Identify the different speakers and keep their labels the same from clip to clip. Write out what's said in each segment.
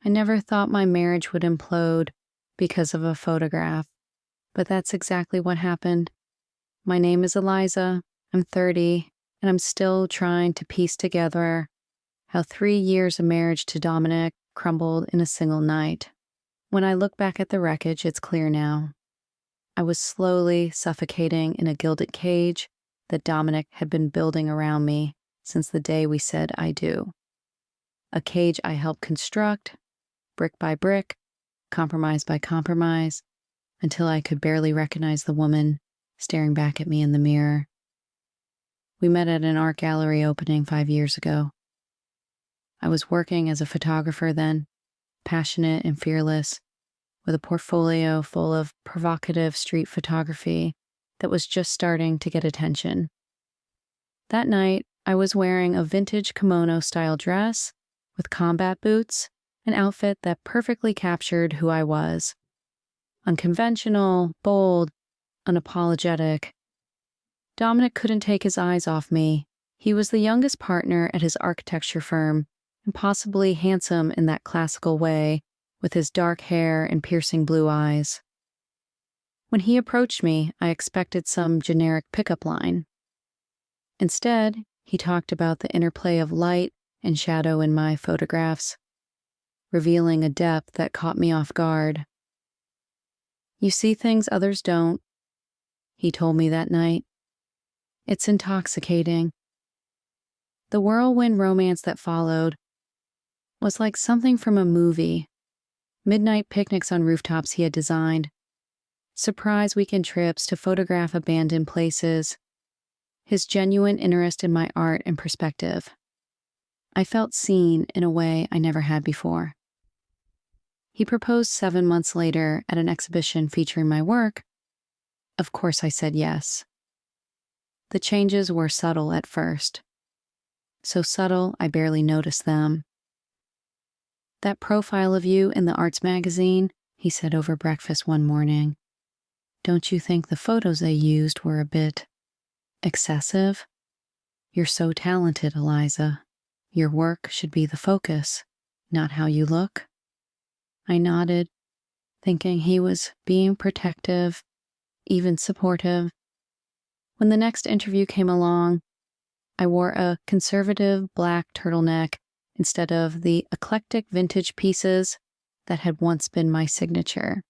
Speaker 1: I never thought my marriage would implode because of a photograph, but that's exactly what happened. My name is Eliza, I'm 30, and I'm still trying to piece together how 3 years of marriage to Dominic crumbled in a single night. When I look back at the wreckage, it's clear now. I was slowly suffocating in a gilded cage that Dominic had been building around me since the day we said I do. A cage I helped construct, brick by brick, compromise by compromise, until I could barely recognize the woman staring back at me in the mirror. We met at an art gallery opening 5 years ago. I was working as a photographer then, passionate and fearless, with a portfolio full of provocative street photography that was just starting to get attention. That night, I was wearing a vintage kimono-style dress with combat boots, an outfit that perfectly captured who I was. Unconventional, bold, unapologetic. Dominic couldn't take his eyes off me. He was the youngest partner at his architecture firm, and possibly handsome in that classical way, with his dark hair and piercing blue eyes. When he approached me, I expected some generic pickup line. Instead, he talked about the interplay of light and shadow in my photographs, revealing a depth that caught me off guard. "You see things others don't," he told me that night. "It's intoxicating." The whirlwind romance that followed was like something from a movie. Midnight picnics on rooftops he had designed, surprise weekend trips to photograph abandoned places, his genuine interest in my art and perspective. I felt seen in a way I never had before. He proposed 7 months later at an exhibition featuring my work. Of course I said yes. The changes were subtle at first. So subtle I barely noticed them. "That profile of you in the arts magazine," he said over breakfast one morning. "Don't you think the photos they used were a bit excessive? You're so talented, Eliza. Your work should be the focus, not how you look." I nodded, thinking he was being protective, even supportive. When the next interview came along, I wore a conservative black turtleneck instead of the eclectic vintage pieces that had once been my signature.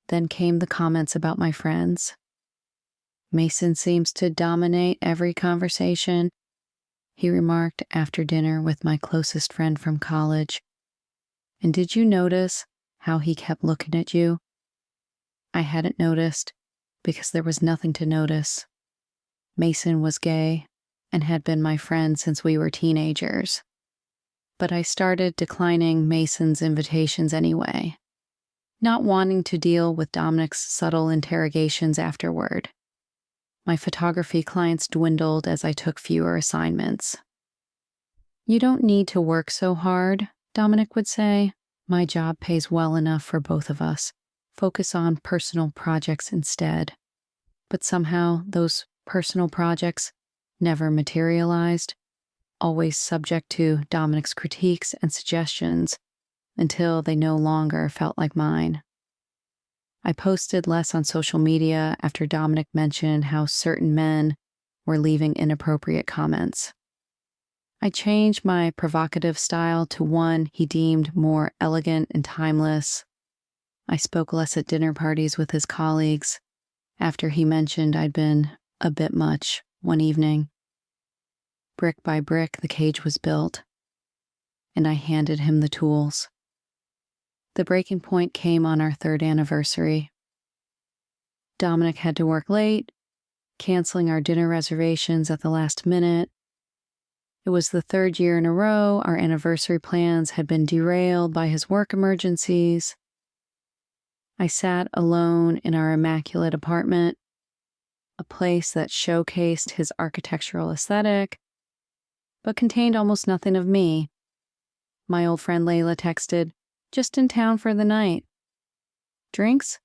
Speaker 1: Then came the comments about my friends. "Mason seems to dominate every conversation," he remarked after dinner with my closest friend from college. "And did you notice how he kept looking at you?" I hadn't noticed because there was nothing to notice. Mason was gay and had been my friend since we were teenagers. But I started declining Mason's invitations anyway, not wanting to deal with Dominic's subtle interrogations afterward. My photography clients dwindled as I took fewer assignments. "You don't need to work so hard," Dominic would say. "My job pays well enough for both of us. Focus on personal projects instead." But somehow those personal projects never materialized, always subject to Dominic's critiques and suggestions until they no longer felt like mine. I posted less on social media after Dominic mentioned how certain men were leaving inappropriate comments. I changed my provocative style to one he deemed more elegant and timeless. I spoke less at dinner parties with his colleagues after he mentioned I'd been a bit much one evening. Brick by brick, the cage was built, and I handed him the tools. The breaking point came on our 3rd anniversary. Dominic had to work late, canceling our dinner reservations at the last minute. It was the 3rd year in a row our anniversary plans had been derailed by his work emergencies. I sat alone in our immaculate apartment, a place that showcased his architectural aesthetic, but contained almost nothing of me. My old friend Layla texted, "Just in town for the night." "Drinks?"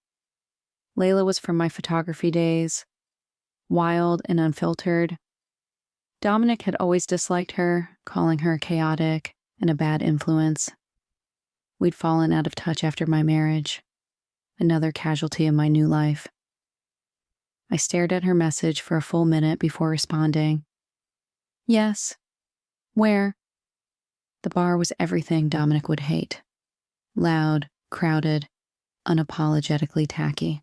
Speaker 1: Layla was from my photography days, wild and unfiltered. Dominic had always disliked her, calling her chaotic and a bad influence. We'd fallen out of touch after my marriage. Another casualty in my new life. I stared at her message for a full minute before responding. Yes. Where? The bar was everything Dominic would hate. Loud, crowded, unapologetically tacky.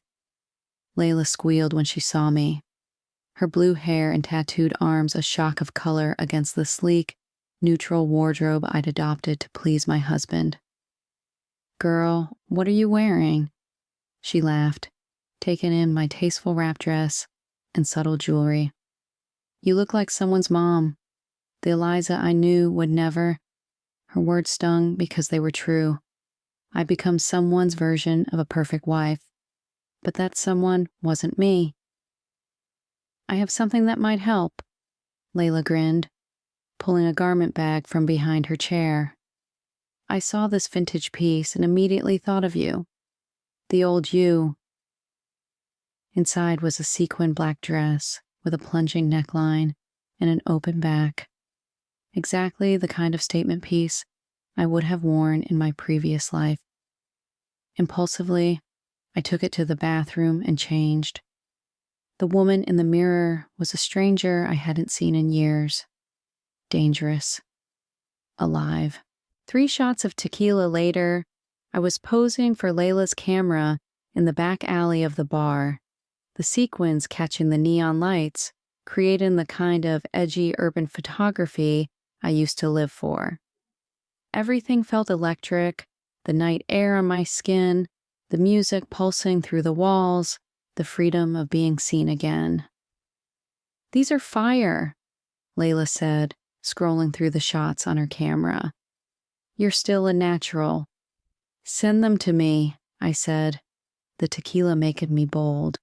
Speaker 1: Layla squealed when she saw me. Her blue hair and tattooed arms a shock of color against the sleek, neutral wardrobe I'd adopted to please my husband. Girl, what are you wearing? She laughed, taking in my tasteful wrap dress and subtle jewelry. You look like someone's mom. The Eliza I knew would never. Her words stung because they were true. I'd become someone's version of a perfect wife, but that someone wasn't me. I have something that might help, Layla grinned, pulling a garment bag from behind her chair. I saw this vintage piece and immediately thought of you. The old you. Inside was a sequin black dress with a plunging neckline and an open back. Exactly the kind of statement piece I would have worn in my previous life. Impulsively, I took it to the bathroom and changed. The woman in the mirror was a stranger I hadn't seen in years. Dangerous. Alive. 3 shots of tequila later, I was posing for Layla's camera in the back alley of the bar, the sequins catching the neon lights, creating the kind of edgy urban photography I used to live for. Everything felt electric, the night air on my skin, the music pulsing through the walls, the freedom of being seen again. These are fire, Layla said, scrolling through the shots on her camera. You're still a natural. Send them to me, I said, the tequila making me bold.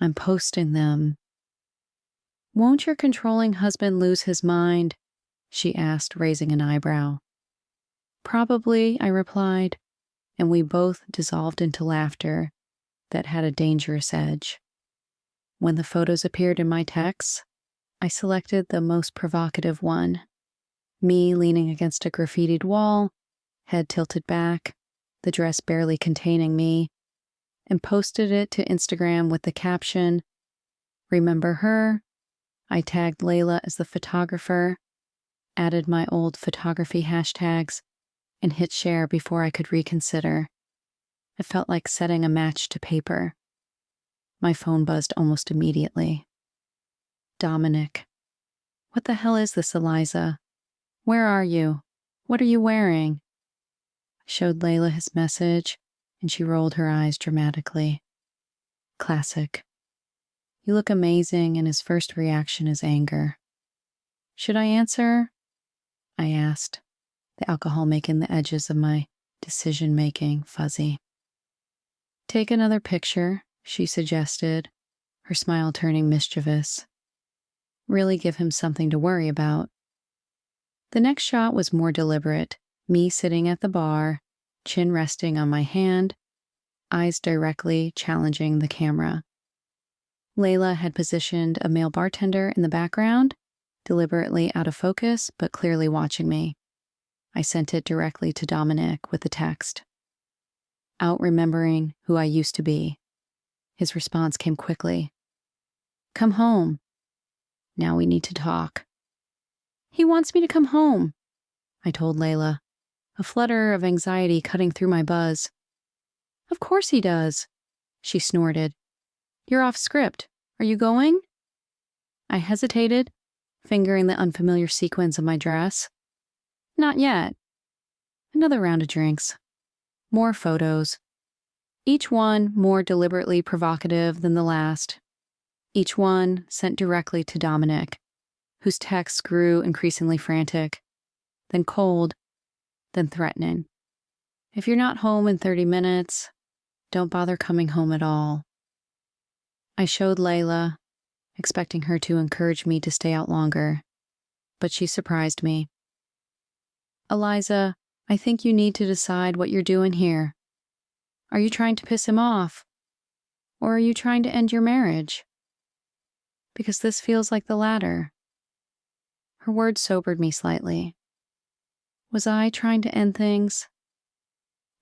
Speaker 1: I'm posting them. Won't your controlling husband lose his mind? She asked, raising an eyebrow. Probably, I replied, and we both dissolved into laughter that had a dangerous edge. When the photos appeared in my texts, I selected the most provocative one, me leaning against a graffitied wall, head tilted back, the dress barely containing me, and posted it to Instagram with the caption, "Remember her?" I tagged Layla as the photographer, added my old photography hashtags, and hit share before I could reconsider. It felt like setting a match to paper. My phone buzzed almost immediately. Dominic. What the hell is this, Eliza? Where are you? What are you wearing? I showed Layla his message, and she rolled her eyes dramatically. Classic. You look amazing, and his first reaction is anger. Should I answer? I asked, the alcohol making the edges of my decision-making fuzzy. Take another picture, she suggested, her smile turning mischievous. Really give him something to worry about. The next shot was more deliberate, me sitting at the bar, chin resting on my hand, eyes directly challenging the camera. Layla had positioned a male bartender in the background, deliberately out of focus but clearly watching me. I sent it directly to Dominic with the text. Out remembering who I used to be. His response came quickly. Come home. Now we need to talk. He wants me to come home, I told Layla, a flutter of anxiety cutting through my buzz. Of course he does, she snorted. You're off script. Are you going? I hesitated, fingering the unfamiliar sequins of my dress. Not yet. Another round of drinks. More photos. Each one more deliberately provocative than the last. Each one sent directly to Dominic, whose texts grew increasingly frantic, then cold, then threatening. If you're not home in 30 minutes, don't bother coming home at all. I showed Layla, expecting her to encourage me to stay out longer, but she surprised me. Eliza, I think you need to decide what you're doing here. Are you trying to piss him off? Or are you trying to end your marriage? Because this feels like the latter. Her words sobered me slightly. Was I trying to end things?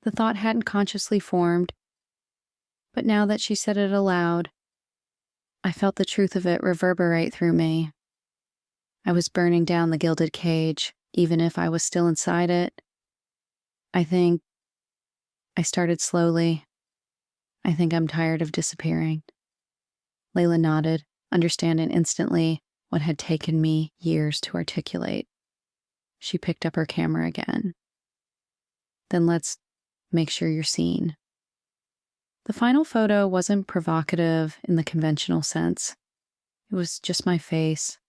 Speaker 1: The thought hadn't consciously formed, but now that she said it aloud, I felt the truth of it reverberate through me. I was burning down the gilded cage, even if I was still inside it. I started slowly. I think I'm tired of disappearing. Layla nodded, understanding instantly what had taken me years to articulate. She picked up her camera again. Then let's make sure you're seen. The final photo wasn't provocative in the conventional sense. It was just my face,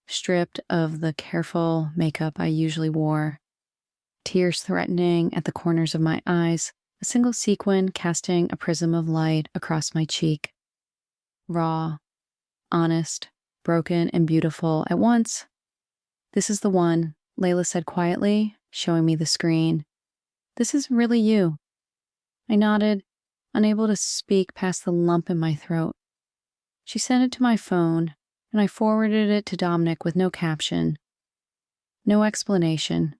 Speaker 1: stripped of the careful makeup I usually wore, tears threatening at the corners of my eyes, a single sequin casting a prism of light across my cheek. Raw, honest, broken, and beautiful at once. "This is the one," Layla said quietly, showing me the screen. "This is really you." I nodded, unable to speak past the lump in my throat. She sent it to my phone, and I forwarded it to Dominic with no caption, no explanation,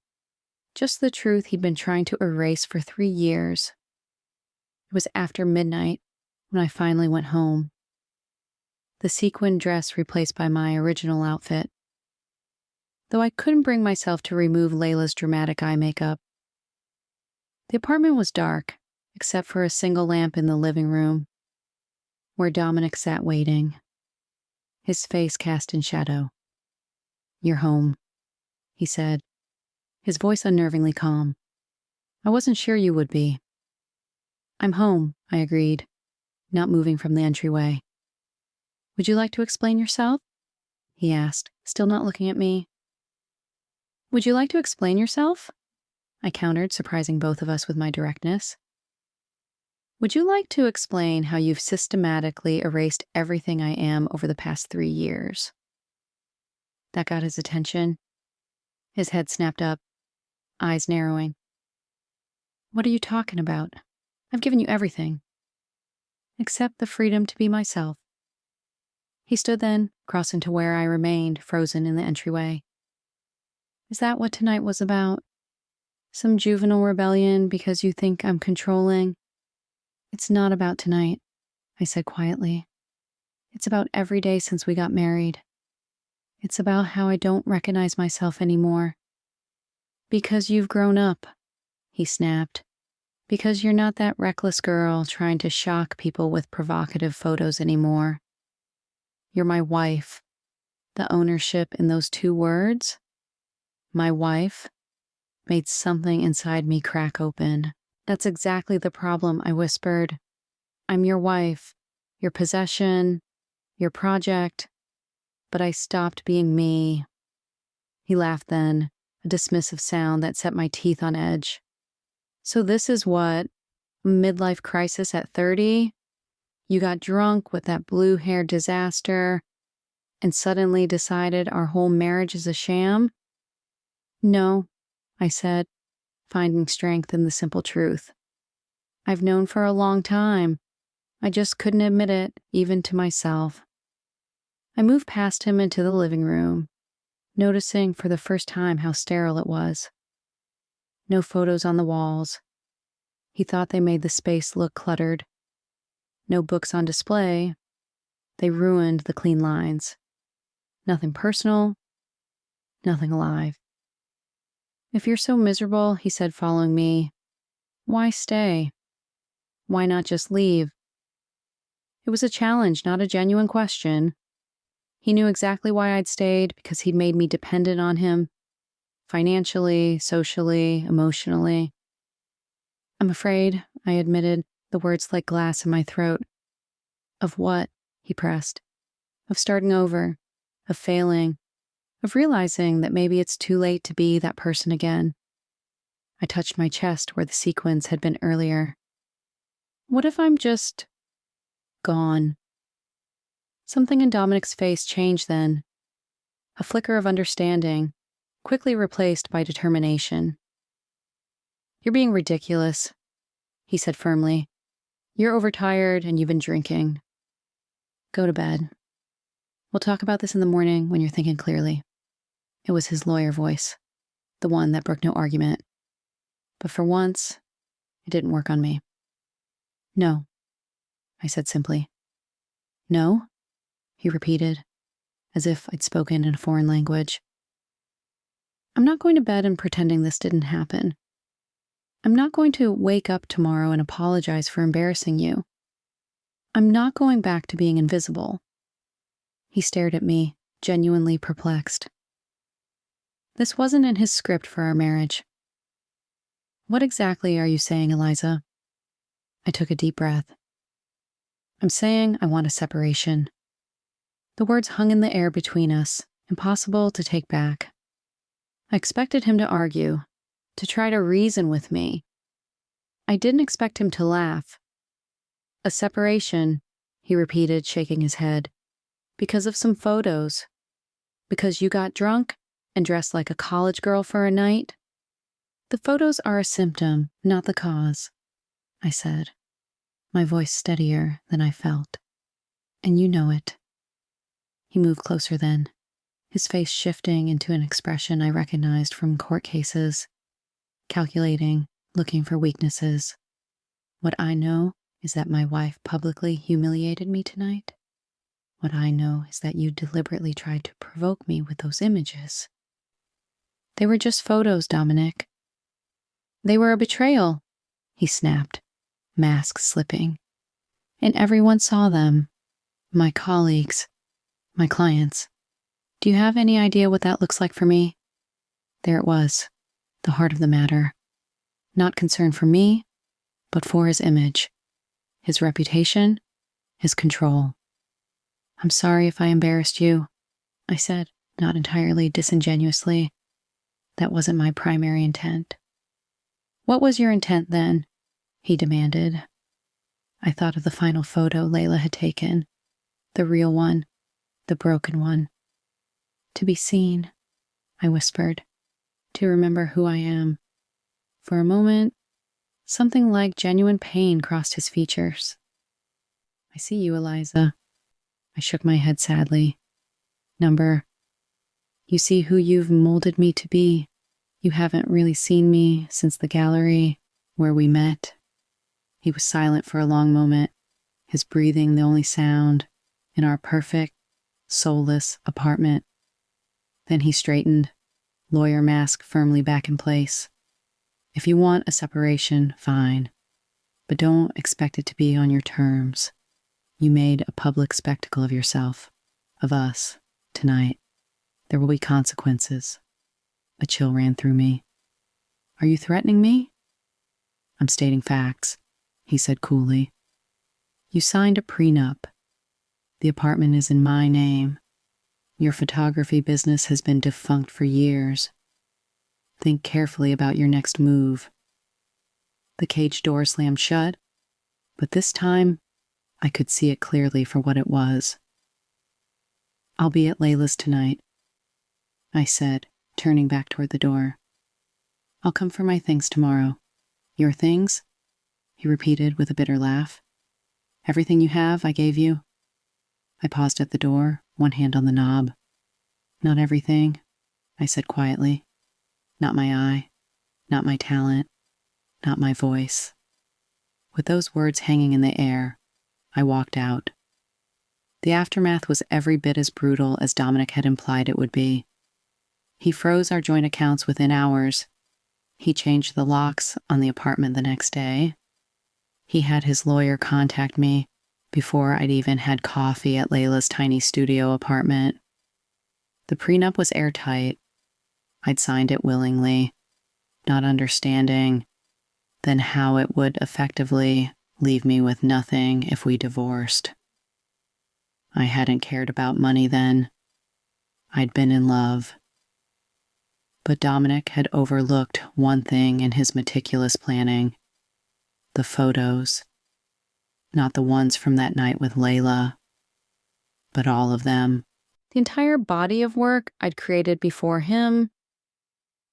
Speaker 1: just the truth he'd been trying to erase for 3 years. It was after midnight when I finally went home. The sequin dress replaced by my original outfit. Though I couldn't bring myself to remove Layla's dramatic eye makeup. The apartment was dark, except for a single lamp in the living room, where Dominic sat waiting, his face cast in shadow. "You're home," he said, his voice unnervingly calm. "I wasn't sure you would be." "I'm home," I agreed, not moving from the entryway. "Would you like to explain yourself?" he asked, still not looking at me. "Would you like to explain yourself?" I countered, surprising both of us with my directness. "Would you like to explain how you've systematically erased everything I am over the past 3 years?" That got his attention. His head snapped up, eyes narrowing. "What are you talking about? I've given you everything. Except the freedom to be myself." He stood then, crossing to where I remained, frozen in the entryway. "Is that what tonight was about? Some juvenile rebellion because you think I'm controlling?" "It's not about tonight," I said quietly. "It's about every day since we got married. It's about how I don't recognize myself anymore." "Because you've grown up," he snapped. "Because you're not that reckless girl trying to shock people with provocative photos anymore. You're my wife." The ownership in those 2 words, "my wife," made something inside me crack open. "That's exactly the problem," I whispered. "I'm your wife, your possession, your project, but I stopped being me." He laughed then, a dismissive sound that set my teeth on edge. "So this is what? A midlife crisis at 30? You got drunk with that blue-haired disaster and suddenly decided our whole marriage is a sham?" "No," I said, finding strength in the simple truth. "I've known for a long time. I just couldn't admit it, even to myself." I moved past him into the living room, noticing for the first time how sterile it was. No photos on the walls. He thought they made the space look cluttered. No books on display. They ruined the clean lines. Nothing personal. Nothing alive. "If you're so miserable," he said, following me, "why stay? Why not just leave?" It was a challenge, not a genuine question. He knew exactly why I'd stayed, because he'd made me dependent on him, financially, socially, emotionally. "I'm afraid," I admitted, the words like glass in my throat. "Of what?" he pressed. "Of starting over, of failing, of realizing that maybe it's too late to be that person again." I touched my chest where the sequins had been earlier. "What if I'm just gone?" Something in Dominic's face changed then. A flicker of understanding, quickly replaced by determination. "You're being ridiculous," he said firmly. "You're overtired and you've been drinking. Go to bed. We'll talk about this in the morning when you're thinking clearly." It was his lawyer voice, the one that broke no argument. But for once, It didn't work on me. No, I said simply. No, he repeated, as if I'd spoken in a foreign language. I'm not going to bed and pretending this didn't happen. I'm not going to wake up tomorrow and apologize for embarrassing you. I'm not going back to being invisible. He stared at me, genuinely perplexed. This wasn't in his script for our marriage. What exactly are you saying, Eliza? I took a deep breath. I'm saying I want a separation. The words hung in the air between us, impossible to take back. I expected him to argue, to try to reason with me. I didn't expect him to laugh. A separation, he repeated, shaking his head, because of some photos. Because you got drunk and dressed like a college girl for a night? The photos are a symptom, not the cause, I said, my voice steadier than I felt. And you know it. He moved closer then, his face shifting into an expression I recognized from court cases, calculating, looking for weaknesses. What I know is that my wife publicly humiliated me tonight. What I know is that you deliberately tried to provoke me with those images. They were just photos, Dominic. They were a betrayal, he snapped, mask slipping. And everyone saw them. My colleagues, my clients. Do you have any idea what that looks like for me? There it was, the heart of the matter. Not concern for me, but for his image, his reputation, his control. I'm sorry if I embarrassed you, I said, not entirely disingenuously. That wasn't my primary intent. What was your intent then? He demanded. I thought of the final photo Layla had taken, the real one, the broken one. To be seen, I whispered, to remember who I am. For a moment, something like genuine pain crossed his features. I see you, Eliza. I shook my head sadly. You see who you've molded me to be. You haven't really seen me since the gallery where we met. He was silent for a long moment, his breathing the only sound in our perfect, soulless apartment. Then he straightened, lawyer mask firmly back in place. If you want a separation, fine, but don't expect it to be on your terms. You made a public spectacle of yourself, of us, tonight. There will be consequences. A chill ran through me. Are you threatening me? I'm stating facts, he said coolly. You signed a prenup. The apartment is in my name. Your photography business has been defunct for years. Think carefully about your next move. The cage door slammed shut, but this time I could see it clearly for what it was. I'll be at Layla's tonight, I said, turning back toward the door. I'll come for my things tomorrow. Your things? He repeated with a bitter laugh. Everything you have, I gave you. I paused at the door, one hand on the knob. Not everything, I said quietly. Not my eye, not my talent, not my voice. With those words hanging in the air, I walked out. The aftermath was every bit as brutal as Dominic had implied it would be. He froze our joint accounts within hours. He changed the locks on the apartment the next day. He had his lawyer contact me before I'd even had coffee at Layla's tiny studio apartment. The prenup was airtight. I'd signed it willingly, not understanding then how it would effectively leave me with nothing if we divorced. I hadn't cared about money then. I'd been in love. But Dominic had overlooked one thing in his meticulous planning. The photos. Not the ones from that night with Layla, but all of them. The entire body of work I'd created before him.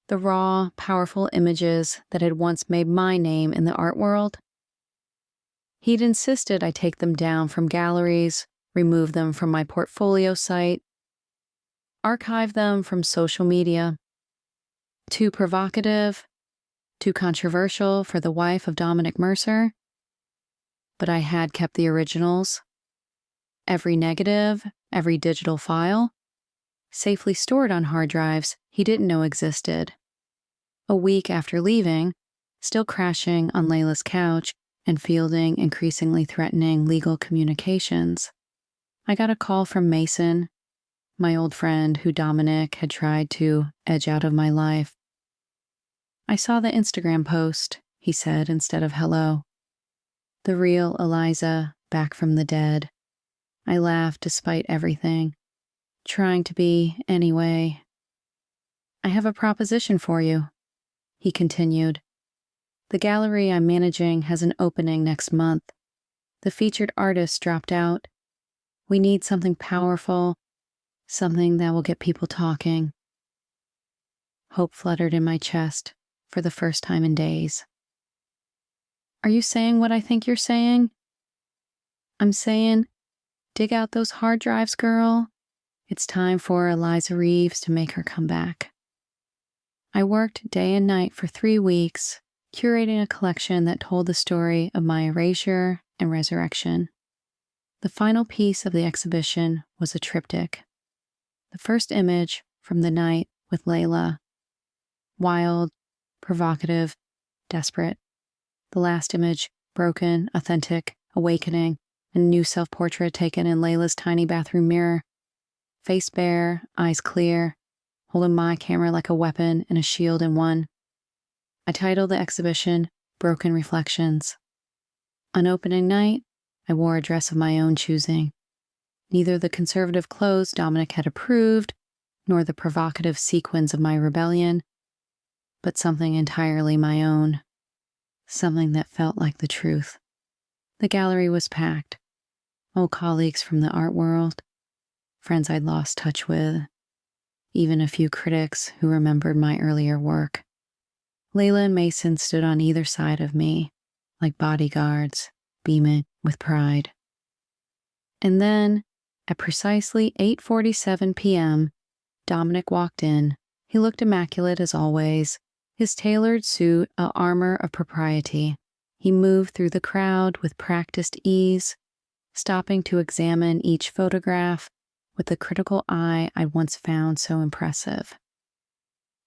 Speaker 1: The raw, powerful images that had once made my name in the art world. He'd insisted I take them down from galleries, remove them from my portfolio site, archive them from social media. Too provocative, Too controversial for the wife of Dominic Mercer, but I had kept the originals. Every negative, every digital file, safely stored on hard drives he didn't know existed. A week after leaving, still crashing on Layla's couch and fielding increasingly threatening legal communications, I got a call from Mason, my old friend who Dominic had tried to edge out of my life. "I saw the Instagram post," he said instead of hello. The real Eliza back from the dead. I laughed despite everything, trying to be anyway. "I have a proposition for you," he continued. "The gallery I'm managing has an opening next month. The featured artist dropped out. We need something powerful, something that will get people talking." Hope fluttered in my chest for the first time in days. "Are you saying what I think you're saying?" "I'm saying, dig out those hard drives, girl. It's time for Eliza Reeves to make her comeback." I worked day and night for 3 weeks, curating a collection that told the story of my erasure and resurrection. The final piece of the exhibition was a triptych. The first image from the night with Layla. Wild, provocative, desperate. The last image, broken, authentic, awakening, a new self-portrait taken in Layla's tiny bathroom mirror. Face bare, eyes clear, holding my camera like a weapon and a shield in one. I titled the exhibition Broken Reflections. On opening night, I wore a dress of my own choosing. Neither the conservative clothes Dominic had approved, nor the provocative sequins of my rebellion, but something entirely my own. Something that felt like the truth. The gallery was packed. Old colleagues from the art world, friends I'd lost touch with, even a few critics who remembered my earlier work. Layla and Mason stood on either side of me, like bodyguards, beaming with pride. And then, at precisely 8:47 p.m., Dominic walked in. He looked immaculate as always, his tailored suit a armor of propriety. He moved through the crowd with practiced ease, stopping to examine each photograph with the critical eye I'd once found so impressive.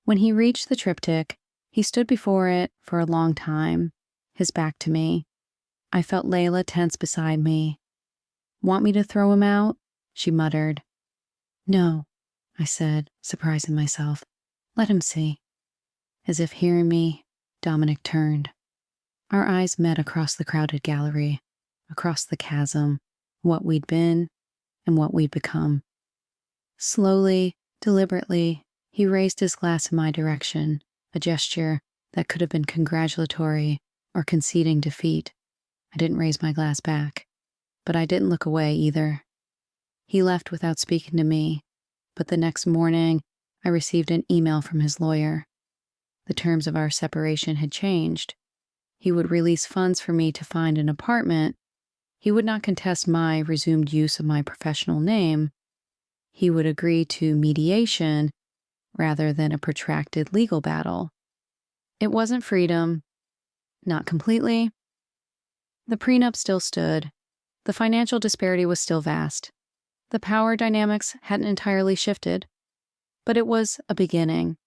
Speaker 1: When he reached the triptych, he stood before it for a long time, his back to me. I felt Layla tense beside me. "Want me to throw him out?" she muttered. "No," I said, surprising myself. "Let him see." As if hearing me, Dominic turned. Our eyes met across the crowded gallery, across the chasm, what we'd been and what we'd become. Slowly, deliberately, he raised his glass in my direction, a gesture that could have been congratulatory or conceding defeat. I didn't raise my glass back, but I didn't look away either. He left without speaking to me, but the next morning I received an email from his lawyer. The terms of our separation had changed. He would release funds for me to find an apartment. He would not contest my resumed use of my professional name. He would agree to mediation rather than a protracted legal battle. It wasn't freedom. Not completely. The prenup still stood. The financial disparity was still vast. The power dynamics hadn't entirely shifted. But it was a beginning.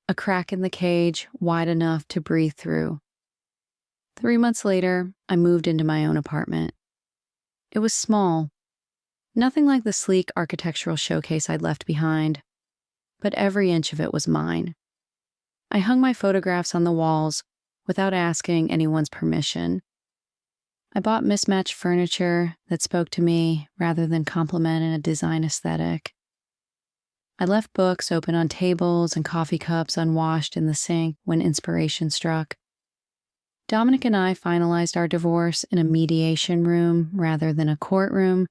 Speaker 1: A crack in the cage wide enough to breathe through. 3 months later, I moved into my own apartment. It was small. Nothing like the sleek architectural showcase I'd left behind, but every inch of it was mine. I hung my photographs on the walls without asking anyone's permission. I bought mismatched furniture that spoke to me rather than complemented a design aesthetic. I left books open on tables and coffee cups unwashed in the sink when inspiration struck. Dominic and I finalized our divorce in a mediation room rather than a courtroom,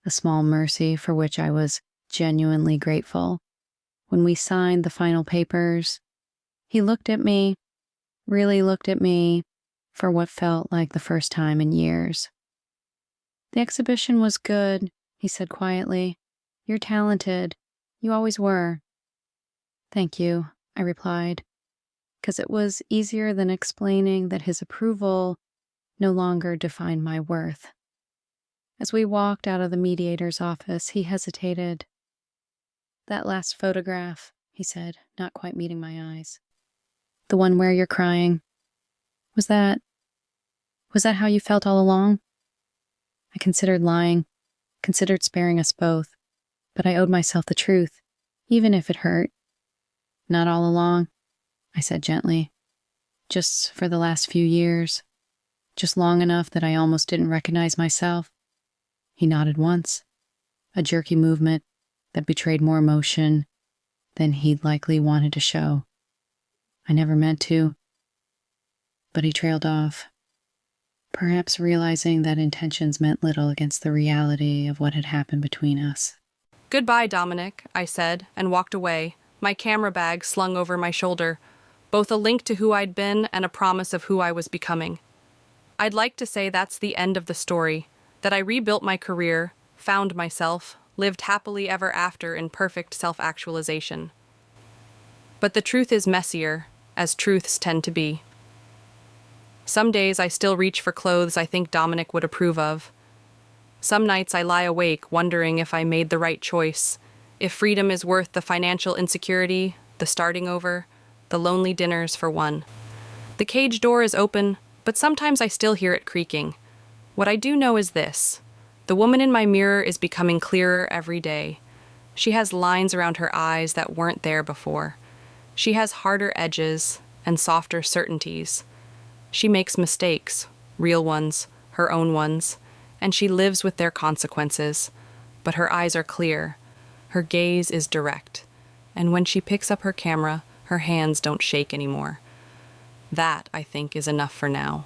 Speaker 1: a small mercy for which I was genuinely grateful. When we signed the final papers, he looked at me, really looked at me, for what felt like the first time in years. "The exhibition was good," he said quietly. "You're talented. You always were." "Thank you," I replied. because it was easier than explaining that his approval no longer defined my worth. As we walked out of the mediator's office, he hesitated. "That last photograph," he said, not quite meeting my eyes. "The one where you're crying. Was that how you felt all along?" I considered lying, considered sparing us both, but I owed myself the truth, even if it hurt. "Not all along," I said gently. "Just for the last few years. Just long enough that I almost didn't recognize myself." He nodded once, a jerky movement that betrayed more emotion than he'd likely wanted to show. "I never meant to." But he trailed off, perhaps realizing that intentions meant little against the reality of what had happened between us.
Speaker 2: "Goodbye, Dominic," I said, and walked away, my camera bag slung over my shoulder, both a link to who I'd been and a promise of who I was becoming. I'd like to say that's the end of the story, that I rebuilt my career, found myself, lived happily ever after in perfect self-actualization. But the truth is messier, as truths tend to be. Some days I still reach for clothes I think Dominic would approve of. Some nights I lie awake wondering if I made the right choice, if freedom is worth the financial insecurity, the starting over, the lonely dinners for one. The cage door is open, but sometimes I still hear it creaking. What I do know is this: the woman in my mirror is becoming clearer every day. She has lines around her eyes that weren't there before. She has harder edges and softer certainties. She makes mistakes, real ones, her own ones, and she lives with their consequences. But her eyes are clear, her gaze is direct, and when she picks up her camera, her hands don't shake anymore. That, I think, is enough for now.